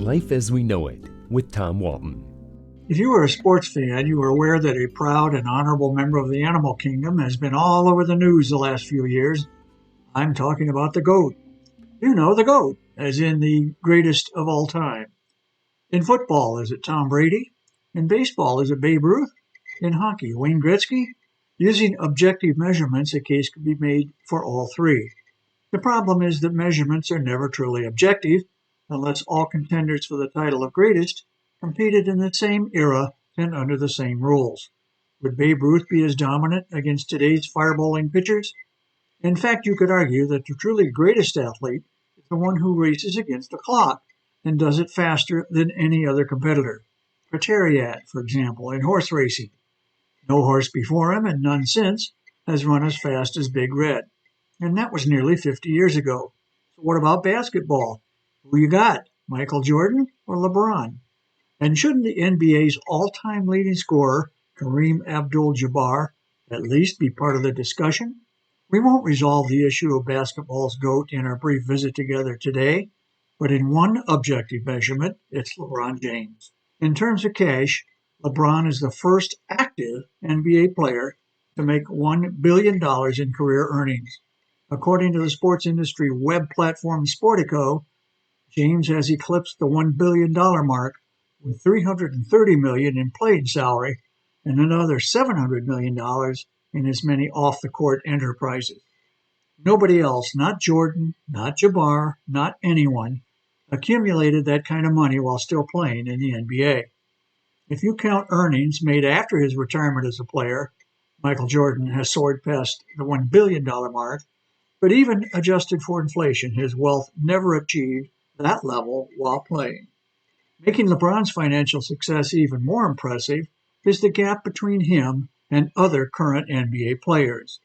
Life as We Know It with Tom Walton. If you are a sports fan, you are aware that a proud and honorable member of the animal kingdom has been all over the news the last few years. I'm talking about the GOAT. You know, the GOAT, as in the greatest of all time. In football, is it Tom Brady? In baseball, is it Babe Ruth? In hockey, Wayne Gretzky? Using objective measurements, a case could be made for all three. The problem is that measurements are never truly objective unless all contenders for the title of greatest competed in the same era and under the same rules. Would Babe Ruth be as dominant against today's fireballing pitchers? In fact, you could argue that the truly greatest athlete is the one who races against the clock and does it faster than any other competitor. Pretariat, for example, in horse racing. No horse before him and none since has run as fast as Big Red. And that was nearly 50 years ago. So what about basketball? Who you got, Michael Jordan or LeBron? And shouldn't the NBA's all-time leading scorer, Kareem Abdul-Jabbar, at least be part of the discussion? We won't resolve the issue of basketball's GOAT in our brief visit together today, but in one objective measurement, it's LeBron James. In terms of cash, LeBron is the first active NBA player to make $1 billion in career earnings. According to the sports industry web platform Sportico, James has eclipsed the $1 billion mark with $330 million in playing salary and another $700 million in his many off-the-court enterprises. Nobody else, not Jordan, not Jabbar, not anyone, accumulated that kind of money while still playing in the NBA. If you count earnings made after his retirement as a player, Michael Jordan has soared past the $1 billion mark, but even adjusted for inflation, his wealth never achieved that level while playing. Making LeBron's financial success even more impressive is the gap between him and other current NBA players.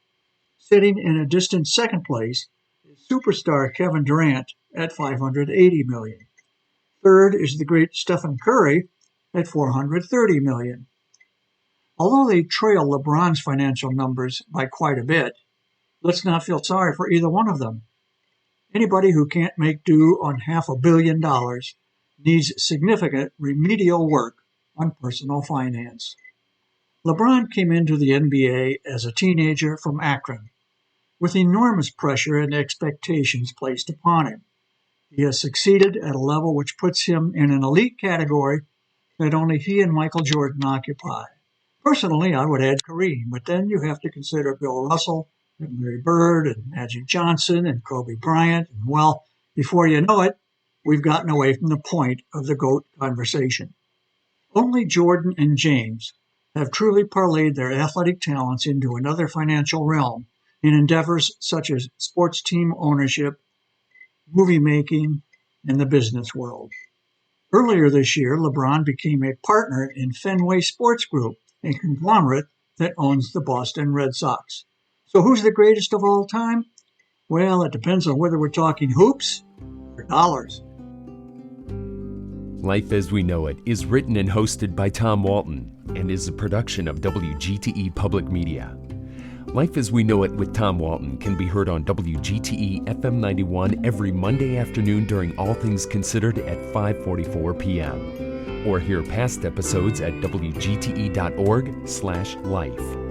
Sitting in a distant second place is superstar Kevin Durant at $580 million. Third is the great Stephen Curry at $430 million. Although they trail LeBron's financial numbers by quite a bit, let's not feel sorry for either one of them. Anybody who can't make do on $500 million needs significant remedial work on personal finance. LeBron came into the NBA as a teenager from Akron, with enormous pressure and expectations placed upon him. He has succeeded at a level which puts him in an elite category that only he and Michael Jordan occupy. Personally, I would add Kareem, but then you have to consider Bill Russell and Larry Bird and Magic Johnson and Kobe Bryant. And well, before you know it, we've gotten away from the point of the GOAT conversation. Only Jordan and James have truly parlayed their athletic talents into another financial realm in endeavors such as sports team ownership, movie making, and the business world. Earlier this year, LeBron became a partner in Fenway Sports Group, a conglomerate that owns the Boston Red Sox. So who's the greatest of all time? Well, it depends on whether we're talking hoops or dollars. Life as We Know It is written and hosted by Tom Walton and is a production of WGTE Public Media. Life as We Know It with Tom Walton can be heard on WGTE FM 91 every Monday afternoon during All Things Considered at 5:44 p.m. or hear past episodes at wgte.org/life.